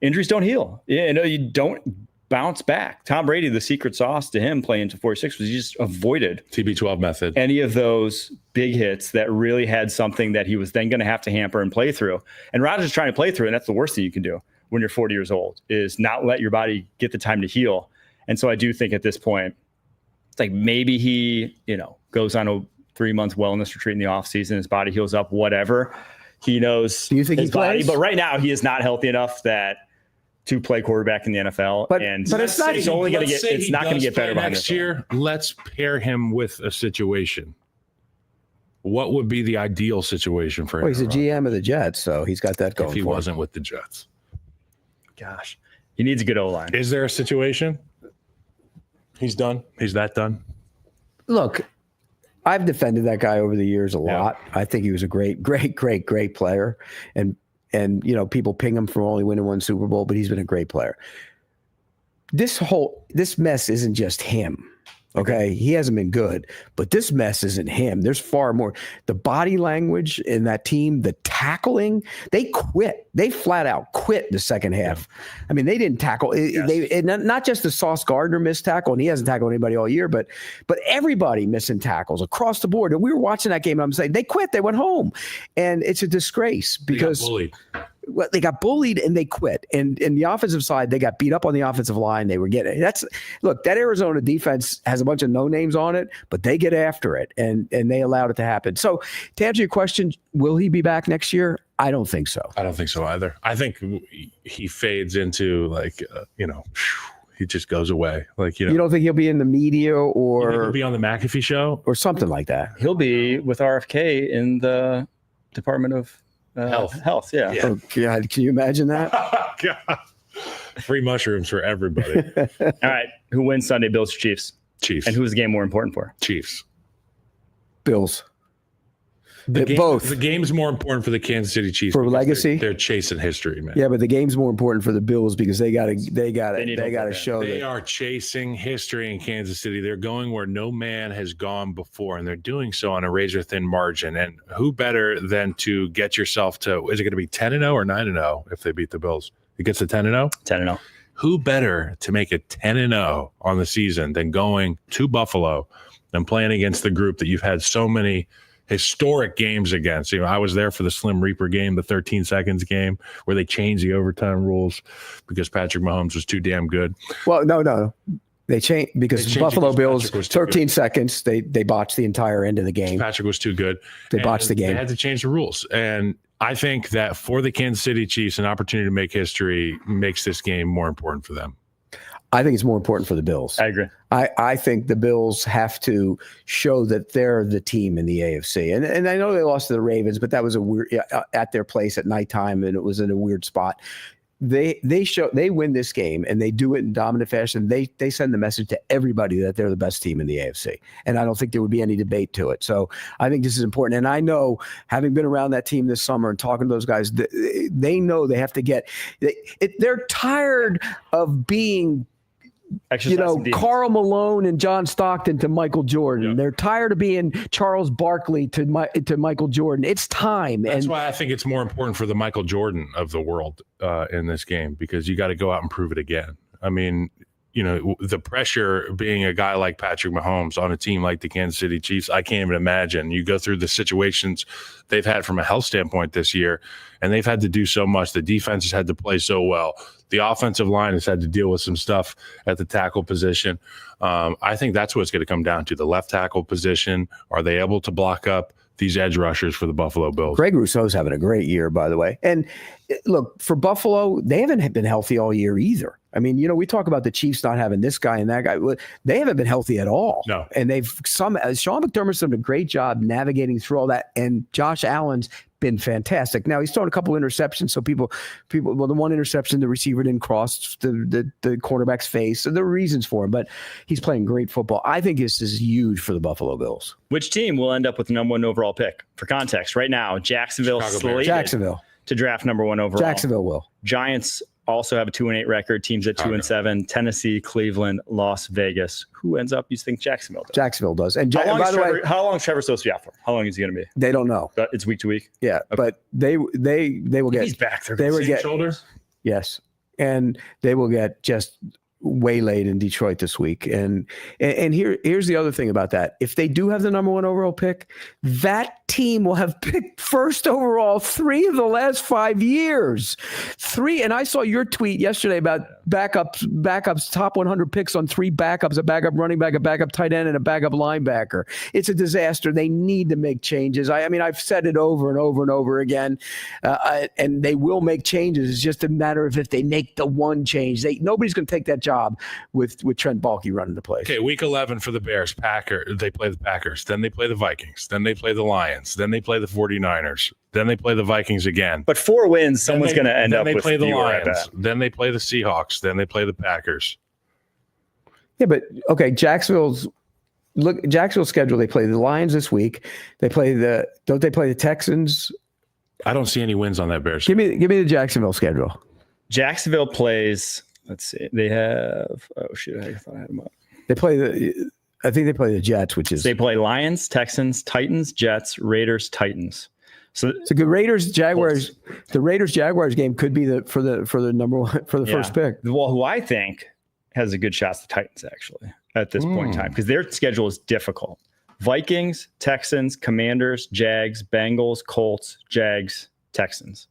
injuries don't heal. You don't bounce back. Tom Brady, the secret sauce to him playing to 46 was he just avoided TB12 method. Any of those big hits that really had something that he was then going to have to hamper and play through. And Rodgers is trying to play through, and that's the worst thing you can do when you're 40 years old, is not let your body get the time to heal. And so I do think at this point, it's like maybe he, goes on a 3-month wellness retreat in the offseason, his body heals up, whatever. He knows his body, but right now he is not healthy enough to play quarterback in the NFL. But it's not. He's only going to get. It's not going to get better next year. Let's pair him with a situation. What would be the ideal situation for him? Well, he's a GM of the Jets, so he's got that going. If he wasn't with the Jets, gosh, he needs a good O-line. Is there a situation? He's done. He's that done. Look, I've defended that guy over the years a lot. I think he was a great player. And people ping him for only winning one Super Bowl, but he's been a great player. This mess isn't just him. Okay. He hasn't been good, but this mess isn't him. There's far more. The body language in that team, the tackling, they quit. They flat out quit the second half. Yeah. I mean, they didn't tackle. Not just the Sauce Gardner missed tackle, and he hasn't tackled anybody all year, but everybody missing tackles across the board. And we were watching that game, and I'm saying they quit. They went home. And it's a disgrace because they got bullied and they quit. And the offensive side, they got beat up on the offensive line. They were getting that Arizona defense has a bunch of no names on it, but they get after it and they allowed it to happen. So to answer your question, will he be back next year? I don't think so. I don't think so either. I think he fades into he just goes away. You don't think he'll be in the media or he'll be on the McAfee show or something like that? He'll be with RFK in the Department of Health. Yeah. Oh, God, can you imagine that? God. Free mushrooms for everybody. All right. Who wins Sunday? Bills or Chiefs? Chiefs. And who is the game more important for? Chiefs. Bills. Both. The game's more important for the Kansas City Chiefs for legacy. They're chasing history, man. Yeah, but the game's more important for the Bills because they got to show they are chasing history in Kansas City. They're going where no man has gone before, and they're doing so on a razor thin margin. And who better than to get yourself to? Is it going to be 10-0 or 9-0 if they beat the Bills? It gets to 10-0. 10-0. Who better to make it 10-0 on the season than going to Buffalo and playing against the group that you've had so many historic games against? I was there for the Slim Reaper game, the 13 seconds game, where they changed the overtime rules because Patrick Mahomes was too damn good. Well, no. They changed because Buffalo Bills, 13 seconds, they botched the entire end of the game. Patrick was too good. They botched the game. They had to change the rules. And I think that for the Kansas City Chiefs, an opportunity to make history makes this game more important for them. I think it's more important for the Bills. I agree. I think the Bills have to show that they're the team in the AFC. And I know they lost to the Ravens, but that was a weird at their place at nighttime, and it was in a weird spot. They win this game and they do it in dominant fashion. They send the message to everybody that they're the best team in the AFC. And I don't think there would be any debate to it. So I think this is important. And I know, having been around that team this summer and talking to those guys, they know they have to they're tired of being Karl Malone and John Stockton to Michael Jordan. Yep. They're tired of being Charles Barkley to Michael Jordan. It's time. That's why I think it's more important for the Michael Jordan of the world in this game, because you got to go out and prove it again. I mean, the pressure being a guy like Patrick Mahomes on a team like the Kansas City Chiefs, I can't even imagine. You go through the situations they've had from a health standpoint this year, and they've had to do so much. The defense has had to play so well. The offensive line has had to deal with some stuff at the tackle position. I think that's what it's going to come down to. The left tackle position, are they able to block up these edge rushers for the Buffalo Bills? Greg Rousseau's having a great year, by the way. And look, for Buffalo, they haven't been healthy all year either. I mean, we talk about the Chiefs not having this guy and that guy. They haven't been healthy at all. No. And Sean McDermott's done a great job navigating through all that. And Josh Allen's been fantastic. Now, he's thrown a couple interceptions. So people, the one interception, the receiver didn't cross the quarterback's face. So there are reasons for him, but he's playing great football. I think this is huge for the Buffalo Bills. Which team will end up with the number one overall pick? For context, right now, Jacksonville to draft number one overall. Jacksonville will. Giants also have a 2-8 record. Teams at 2-7. Tennessee, Cleveland, Las Vegas. Who ends up? You think Jacksonville does? Jacksonville does. And how long is Trevor supposed to be out for? How long is he going to be? They don't know. It's week to week. Yeah, okay. But they will get. He's back. They will get shoulders. Yes, and they will get just waylaid in Detroit this week. And here's the other thing about that. If they do have the number one overall pick, that team will have picked first overall 3 of the last 5 years. 3. And I saw your tweet yesterday about backups, top 100 picks on 3 backups, a backup running back, a backup tight end, and a backup linebacker. It's a disaster. They need to make changes. I mean, I've said it over and over and over again, and they will make changes. It's just a matter of if they make the one change. Nobody's going to take that job with Trent Baalke running the place. Okay, week 11 for the Bears. They play the Packers. Then they play the Vikings. Then they play the Lions. Then they play the 49ers. Then they play the Vikings again. But 4 wins, someone's going to end up with. Then they play the Lions. Then they play the Seahawks. Then they play the Packers. Yeah, but okay, Jacksonville's schedule. They play the Lions this week. Don't they play the Texans? I don't see any wins on that Bears. Give me the Jacksonville schedule. Jacksonville plays. Let's see. They have. Oh shoot! I thought I had them up. They play I think they play the Jets, which is They play Lions, Texans, Titans, Jets, Raiders, Titans. So it's a good Raiders Jaguars. The Raiders Jaguars game could be for the number one for the first pick. Well, who I think has a good shot is the Titans actually at this point in time because their schedule is difficult. Vikings, Texans, Commanders, Jags, Bengals, Colts, Jags, Texans.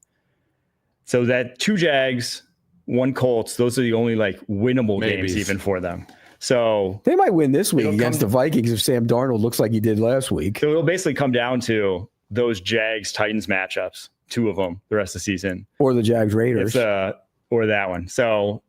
So that 2 Jags, 1 Colts, those are the only like winnable games even for them. So they might win this week against the Vikings if Sam Darnold looks like he did last week. So it'll basically come down to those Jags Titans matchups, 2 of them the rest of the season, or the Jags Raiders, or that one. So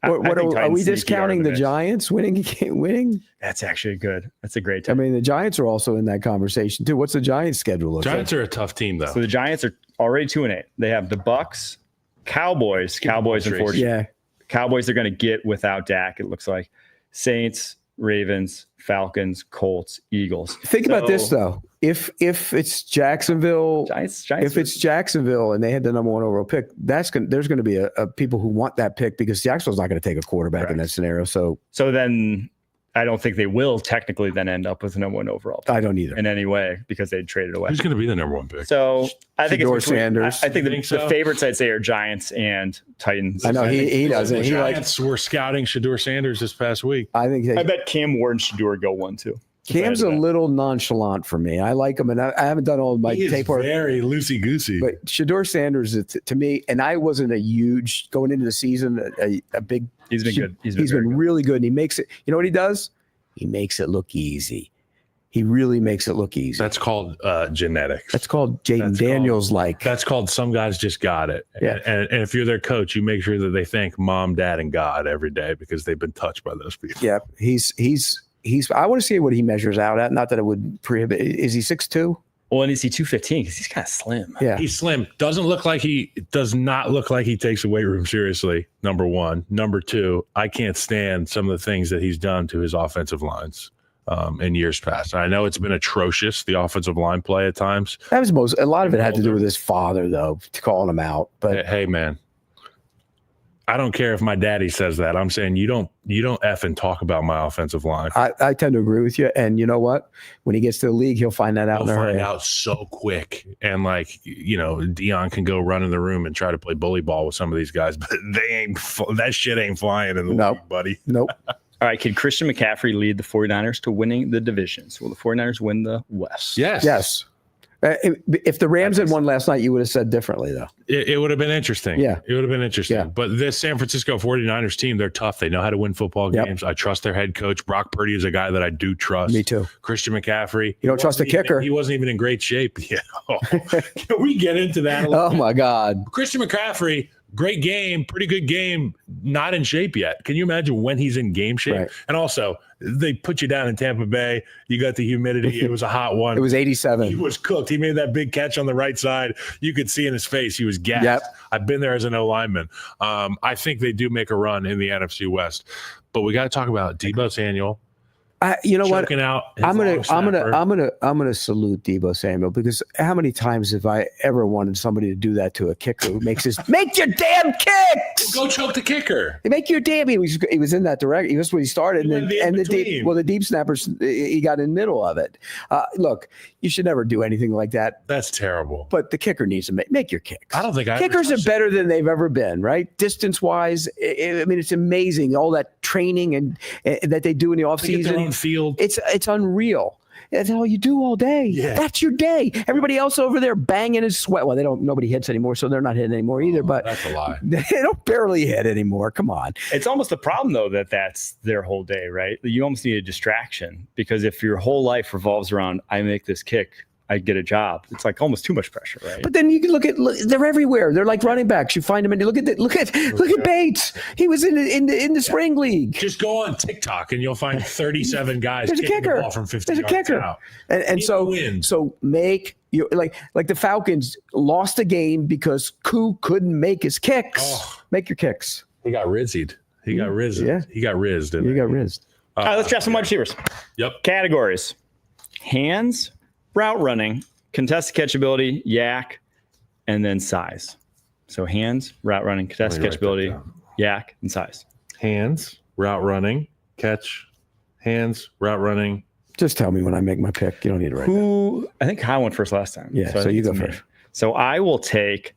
are we discounting the Giants winning? That's actually good. That's a great time. I mean, the Giants are also in that conversation too. What's the Giants' schedule look Giants like? are a tough team, though. So the Giants are already 2-8. They have the Bucks, Cowboys, unfortunately. Yeah. Cowboys they're going to get without Dak, it looks like. Saints, Ravens, Falcons, Colts, Eagles. Think about this though. If it's Jacksonville, Giants if it's Jacksonville and they had the number 1 overall pick, there's going to be a people who want that pick because Jacksonville's not going to take a quarterback in that scenario. So then I don't think they will technically then end up with the number 1 overall pick. I don't either in any way because they traded away. Who's going to be the number 1 pick? So I think Shedeur it's between, Sanders. I think the favorites I'd say are Giants and Titans. I know he doesn't. The Giants were scouting Shedeur Sanders this past week. I think I bet Cam Ward and Shedeur go 1-2. Cam's a little nonchalant for me. I like him, and I haven't done all my tape work. Very loosey goosey. But Shedeur Sanders, to me, and I wasn't a huge going into the season a big. He's been good. He's been really good, and he makes it. You know what he does? He makes it look easy. He really makes it look easy. That's called genetics. That's called Jaden Daniels like. That's called some guys just got it. Yeah. And if you're their coach, you make sure that they thank mom, dad, and God every day because they've been touched by those people. Yeah, he's. I want to see what he measures out at. Not that it would prohibit. Is he 6'2"? Well, and is he 215? Because he's kind of slim. Yeah, he's slim. Does not look like he takes the weight room seriously. Number 1. Number 2, I can't stand some of the things that he's done to his offensive lines in years past. I know it's been atrocious, the offensive line play at times. That was a lot of it had to do with his father, though, calling him out. But hey, man, I don't care if my daddy says that. I'm saying you don't effing talk about my offensive line. I tend to agree with you. And you know what? When he gets to the league, he'll find that out. He'll find out so quick. And Dion can go run in the room and try to play bully ball with some of these guys, but that shit ain't flying in the league, buddy. Nope. All right, can Christian McCaffrey lead the 49ers to winning the divisions? Will the 49ers win the West? Yes. If the Rams had won last night, you would have said differently, though. It would have been interesting. Yeah. It would have been interesting. Yeah. But this San Francisco 49ers team, they're tough. They know how to win football games. I trust their head coach. Brock Purdy is a guy that I do trust. Me too. Christian McCaffrey. You don't trust the kicker. He wasn't even in great shape. Yeah. Can we get into that a little Oh, my God. Christian McCaffrey, great game, pretty good game, not in shape yet. Can you imagine when he's in game shape? Right. And also, they put you down in Tampa Bay. You got the humidity. It was a hot one. It was 87. He was cooked. He made that big catch on the right side. You could see in his face he was gassed. Yep. I've been there as an O-lineman. I think they do make a run in the NFC West. But we got to talk about Deebo Samuel. You know what? Choking out his I'm long snapper. gonna salute Deebo Samuel because how many times have I ever wanted somebody to do that to a kicker who make your damn kicks? Go choke the kicker. They make your damn. He was in that direction. That's what he started, the deep snappers. He got in the middle of it. Look, you should never do anything like that. That's terrible. But the kicker needs to make your kicks. I don't think kickers are better than they've ever been. Right, distance wise. I mean, it's amazing all that training and that they do in the offseason. Field. It's unreal. That's all you do all day. Yeah. That's your day. Everybody else over there banging and sweat. Well, nobody hits anymore, so they're not hitting anymore either. But that's a lie. They don't barely hit anymore. Come on. It's almost a problem though that's their whole day, right? You almost need a distraction because if your whole life revolves around I make this kick, I get a job. It's like almost too much pressure, right? But then you can look, they're everywhere. They're like running backs. You find them and look at Bates. He was in the spring league. Just go on TikTok and you'll find 37 guys There's a kicking kicker. the ball from 50 There's a yards kicker. out. And so make you like the Falcons lost a game because Koo couldn't make his kicks. Oh. Make your kicks. He got rizzied. He got rizzed. Yeah. He got rizzed. You got rizzed. All right, let's draft some wide receivers. Yep. Categories: hands, route running, contested catchability, yak, and then size. So hands, route running, contested catchability, yak, and size. Hands, route running, catch, hands, route running. Just tell me when I make my pick. You don't need to write that. I think Kyle went first last time. Yeah, I so think you it's go me. first. So I will take.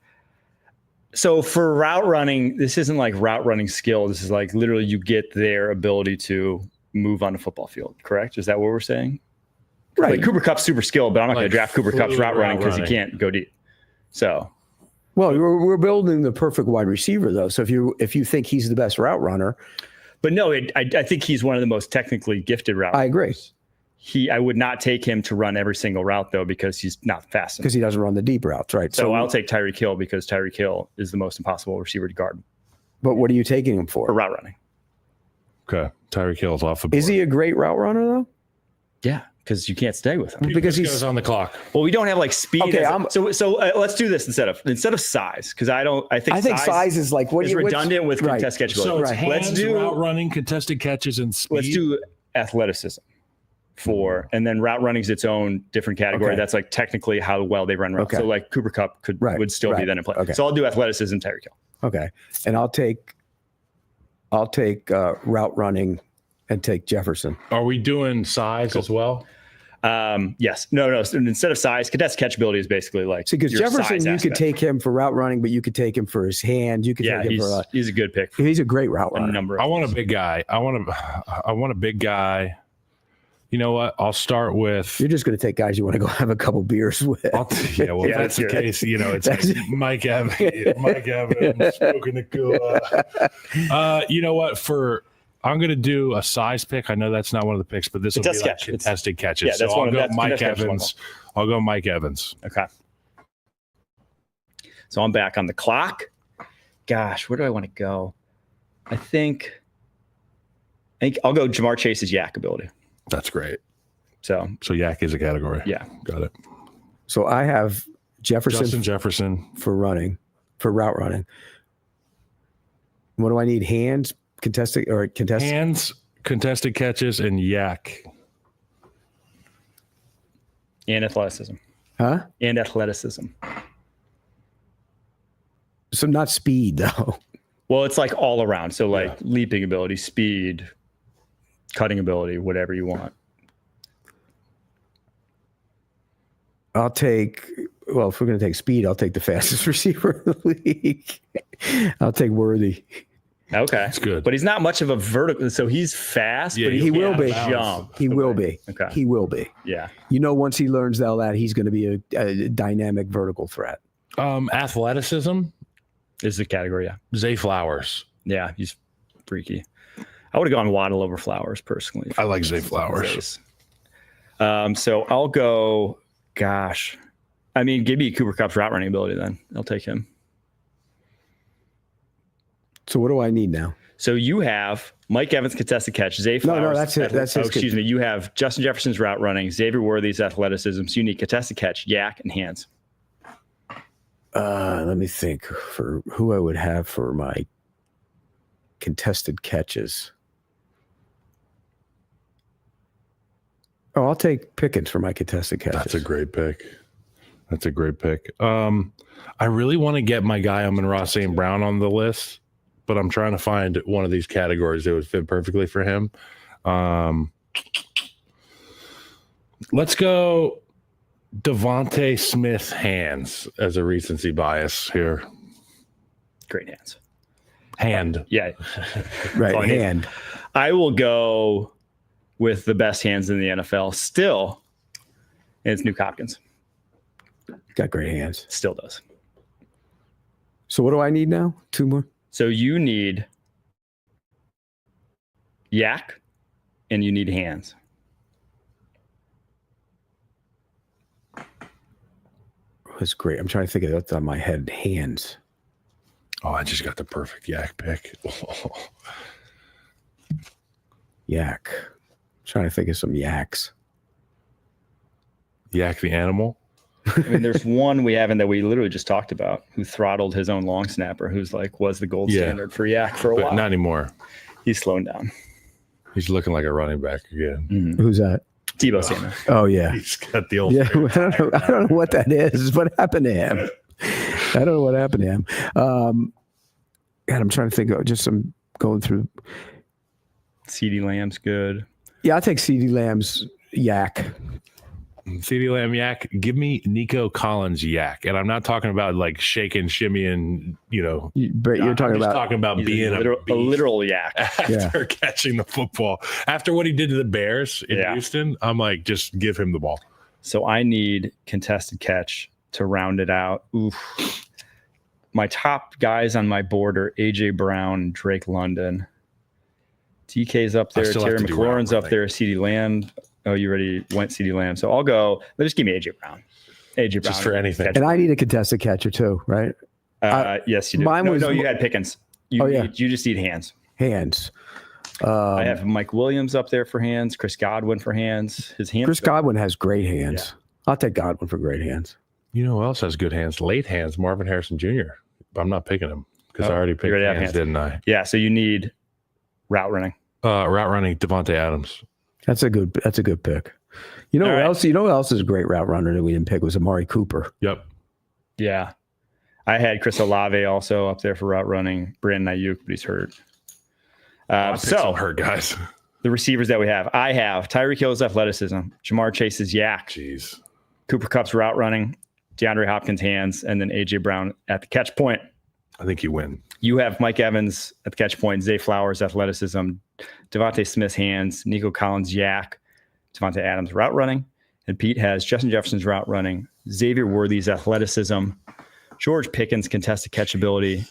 So for route running, this isn't like route running skill. This is like literally you get their ability to move on the football field. Correct? Is that what we're saying? Right. Like Cooper Kupp's super skilled, but I'm not going Like to draft Cooper Kupp's route running because he running. can't go deep. So Well, we're building the perfect wide receiver, though. So if you think he's the best route runner, but no, I think he's one of the most technically gifted route I agree. runners. I would not take him to run every single route, though, because he's not fast enough. Because he doesn't run the deep routes, right? So I'll take Tyreek Hill because Tyreek Hill is the most impossible receiver to guard But what are you taking him for for? route running. Okay. Tyreek Hill's off the board. Is he a great route runner, though? Yeah, because you can't stay with him. Because He he's goes on the clock. Well, we don't have like speed. Okay, So let's do this instead of size, because I think size is like what is redundant with right. contest catchability. So it's Right. hands, route running, contested catches, and speed. Let's do athleticism and then route running is its own different category. Okay. That's like technically how well they run routes. Okay. So like Cooper Kupp would still be then in play. Okay. So I'll do athleticism, Tyreek Hill. Okay, and I'll take route running and take Jefferson. Are we doing size as well? Yes. No. So instead of size, contest catchability is basically like See, because your Jefferson, size you aspect. could take him for route running, but you could take him for his hand. You could Yeah, take him for he's a good pick for he's a great route a runner. number I of want a big guy. I want a big guy. You know what? I'll start with. You're just going to take guys you want to go have a couple beers with. Well, if that's the case, it's Mike Evans, smoking the cool. You know what? I'm going to do a size pick. I know that's not one of the picks, but this will be like contested catches. Yeah, that's so one I'll of go Mike Evans. I'll go Mike Evans. Okay. So I'm back on the clock. Gosh, where do I want to go? I think I'll go Jamar Chase's yak ability. That's great. So Yak is a category. Yeah. Got it. So I have Justin Jefferson for route running. What do I need? Hands, contested. Hands, contested catches, and yak. and athleticism. Huh? And athleticism. So not speed though. Well, it's like all around. So like leaping ability, speed, cutting ability, whatever you want. Well, if we're going to take speed, I'll take the fastest receiver in the league. I'll take Worthy. Okay. That's good. But he's not much of a vertical. So he's fast, Yeah, but he will be. Jump. He will be. Okay. He will be. Yeah. Once he learns all that, he's going to be a dynamic vertical threat. Athleticism Is the category, yeah. Zay Flowers. Yeah, he's freaky. I would have gone Waddle over Flowers personally. I like Zay Flowers. So I'll go, give me Cooper Kupp's route running ability then. I'll take him. So what do I need now? So you have Mike Evans contested catch, Zay Flowers. No, that's it. That's excuse me. You have Justin Jefferson's route running, Xavier Worthy's athleticism. So you need contested catch, yak, and hands. Let me think for who I would have for my contested catches. Oh, I'll take Pickens for my contested catches. That's a great pick. I really want to get my guy Amon-Ra St. Brown on the list, but I'm trying to find one of these categories that would fit perfectly for him. Let's go Devontae Smith hands as a recency bias here. Great hands. Hand. Yeah. right Fine. hand. I will go with the best hands in the NFL still. And it's Nuke Hopkins. Got great hands. Still does. So what do I need now? Two more? So you need yak and you need hands. That's great. I'm trying to think of what's on my head. Hands. Oh, I just got the perfect yak pick. Yak. Trying to think of some yaks. Yak the animal. There's one we haven't that we literally just talked about who throttled his own long snapper, who's was the gold standard for yak for a But while. not anymore. He's slowing down. He's looking like a running back again. Who's that? Tebow Sanders. Oh yeah. He's got the old. Yeah. I don't know what that is. What happened to him? I don't know what happened to him. God, I'm trying to think of just some going through. CeeDee Lamb's good. Yeah, I'll take CeeDee Lamb's yak. CeeDee Lamb yak. Give me Nico Collins yak, and I'm not talking about like shaking, shimmying. You're I'm talking just about talking about He's being a literal yak. after catching the football. After what he did to the Bears in Houston, I'm like, just give him the ball. So I need contested catch to round it out. Oof. My top guys on my board are A.J. Brown, Drake London. DK's up there. Terry McLaurin's up there. CeeDee Lamb. Oh, you already went CeeDee Lamb. So I'll go. Just give me A.J. Brown. A.J. Brown. Just for anything. And I need a contested catcher too, right? Yes, you do. No, you had Pickens. You just need hands. Hands. I have Mike Williams up there for hands. Chris Godwin for hands. His hands. Chris Godwin has great hands. Yeah. I'll take Godwin for great hands. You know who else has good hands? Late hands. Marvin Harrison Jr. I'm not picking him because I already picked hands, didn't I? Yeah. So you need route running. Route running. Devontae Adams. That's a good pick. You know who else? You know who else is a great route runner that we didn't pick was Amari Cooper. Yep. Yeah. I had Chris Olave also up there for route running. Brandon Ayuk, but he's hurt. So hurt guys. The receivers that we have, I have Tyreek Hill's athleticism, Jamar Chase's yak, Jeez, Cooper Kupp's route running, DeAndre Hopkins' hands, and then AJ Brown at the catch point. I think you win. You have Mike Evans at the catch point, Zay Flowers' athleticism, Devontae Smith's hands, Nico Collins' yak, Devontae Adams' route running, and Pete has Justin Jefferson's route running, Xavier Worthy's athleticism, George Pickens' contested catch ability,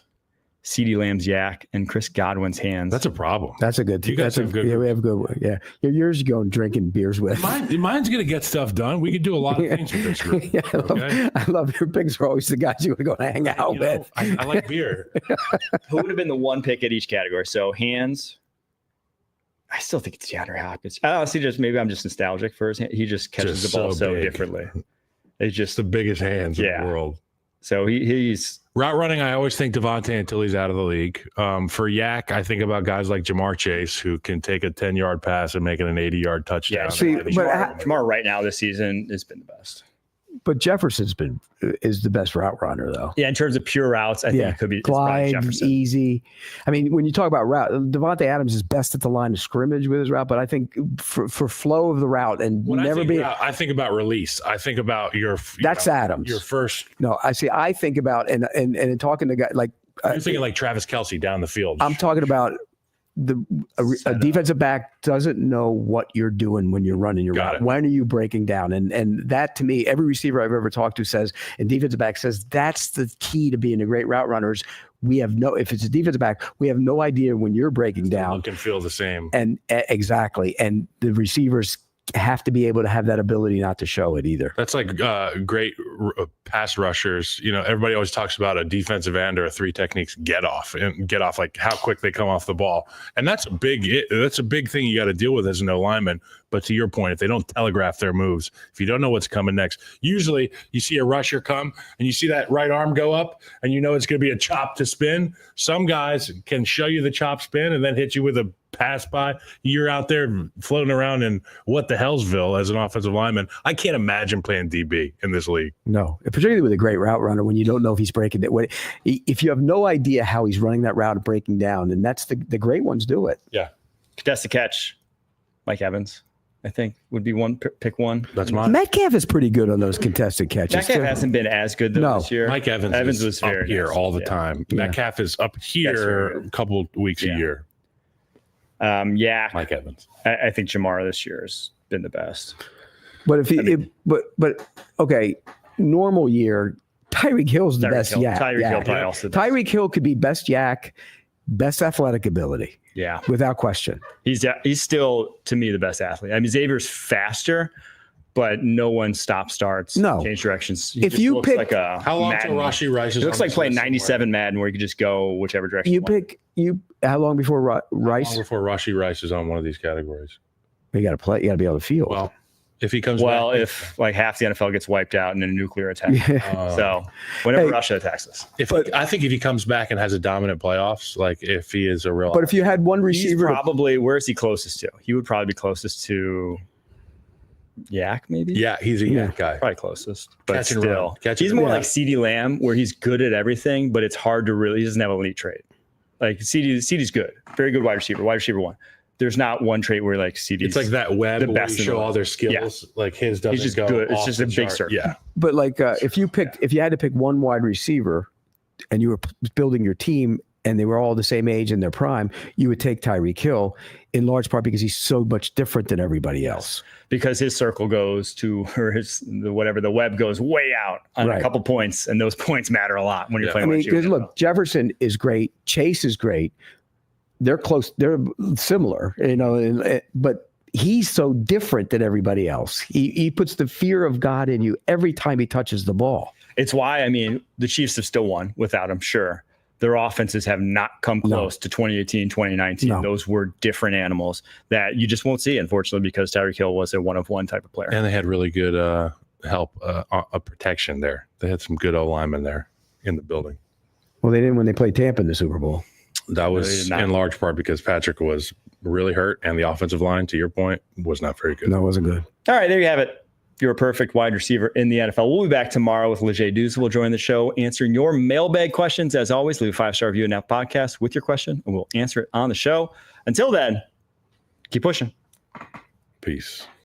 CeeDee Lamb's yak, and Chris Godwin's hands. That's a problem. That's a good. Yeah, we have a good one. Yeah, yours you go and drinking beers with. Mine's gonna get stuff done. We could do a lot of things with this group. Yeah, I love your picks are always the guys you want to go and hang out with. I like beer. Who would have been the one pick at each category? So hands. I still think it's DeAndre Hopkins. Honestly, maybe I'm just nostalgic for his hand. He just catches the ball so differently. It's just the biggest hands in the world. So he's route running. I always think Devontae until he's out of the league. For yak, I think about guys like Jamar Chase who can take a 10-yard pass and make it an 80-yard touchdown. Yeah, Jamar right now this season has been the best. But Jefferson's is the best route runner, though. Yeah, in terms of pure routes, I think it could be Clyde, easy. I mean, when you talk about route, Devontae Adams is best at the line of scrimmage with his route, but I think for flow of the route and I think about release. I think about Adams. Your first. No, I think about and talking to guys like you're thinking like Travis Kelce down the field. I'm talking about a defensive back doesn't know what you're doing when you're running your route. When are you breaking down? And that, to me, every receiver I've ever talked to says, and defensive back says, that's the key to being a great route runners. If it's a defensive back, we have no idea when you're breaking down. Look and feel the same. And exactly. And the receivers have to be able to have that ability not to show it either. That's like great pass rushers. You know, everybody always talks about a defensive end or a three techniques get off like how quick they come off the ball. And that's a big thing you got to deal with as an O lineman. But to your point, if they don't telegraph their moves, if you don't know what's coming next, usually you see a rusher come and you see that right arm go up and you know it's going to be a chop to spin. Some guys can show you the chop spin and then hit you with a pass by. You're out there floating around in what the hellsville as an offensive lineman. I can't imagine playing DB in this league. No, particularly with a great route runner when you don't know if he's breaking it. If you have no idea how he's running that route and breaking down, and that's the great ones do it. Yeah. Contested catch, Mike Evans, I think would be one. Pick one. That's mine. Metcalf is pretty good on those contested catches. Metcalf hasn't been as good this year. Mike Evans was up here all the time. Yeah. Metcalf is up here a couple weeks a year. Mike Evans. I think Jamar this year has been the best. But okay, normal year, Tyreek Hill's the best yak. Tyreek Hill could be best yak, best athletic ability. Yeah, without question. He's still, to me, the best athlete. I mean, Xavier's faster, but no one starts, change directions. If you pick how long till Rashee Rice is, it looks like playing 97 Madden, where you can just go whichever direction you pick. How long before Rice? How long before Rashee Rice is on one of these categories? You got to play. You got to be able to field. Well, if he comes back. If like half the NFL gets wiped out in a nuclear attack. So whenever Russia attacks us. I think if he comes back and has a dominant playoffs, like if he is a real. But if you had one receiver. Where is he closest to? He would probably be closest to Yak, maybe? Yeah, he's a Yak guy. Probably closest. But still. He's more like CeeDee Lamb, where he's good at everything, but it's hard to he doesn't have an elite trait. Like CeeDee's good. Very good wide receiver one. there's not one trait where like CD's It's like that web the where best you in the show world. all their skills. Like his doesn't He's just go good. It's off just the a big chart. circle. Yeah. But like if you had to pick one wide receiver and you were building your team and they were all the same age in their prime, you would take Tyreek Hill in large part because he's so much different than everybody else. Because his circle goes to, or the web goes way out on a couple points, and those points matter a lot when you're playing. I mean, with because look, Jefferson is great, Chase is great. They're close, they're similar, but he's so different than everybody else. He puts the fear of God in you every time he touches the ball. It's why, I mean, the Chiefs have still won without him, sure. Their offenses have not come close to 2018, 2019. No. Those were different animals that you just won't see, unfortunately, because Tyreek Hill was a one-of-one type of player. And they had really good help, protection there. They had some good O-linemen there in the building. Well, they didn't when they played Tampa in the Super Bowl. That was in large part because Patrick was really hurt, and the offensive line, to your point, was not very good. No, it wasn't good. All right, there you have it. You're a perfect wide receiver in the NFL. We'll be back tomorrow with Leger Deuce. We'll join the show answering your mailbag questions. As always, leave a 5-star review in that podcast with your question, and we'll answer it on the show. Until then, keep pushing. Peace.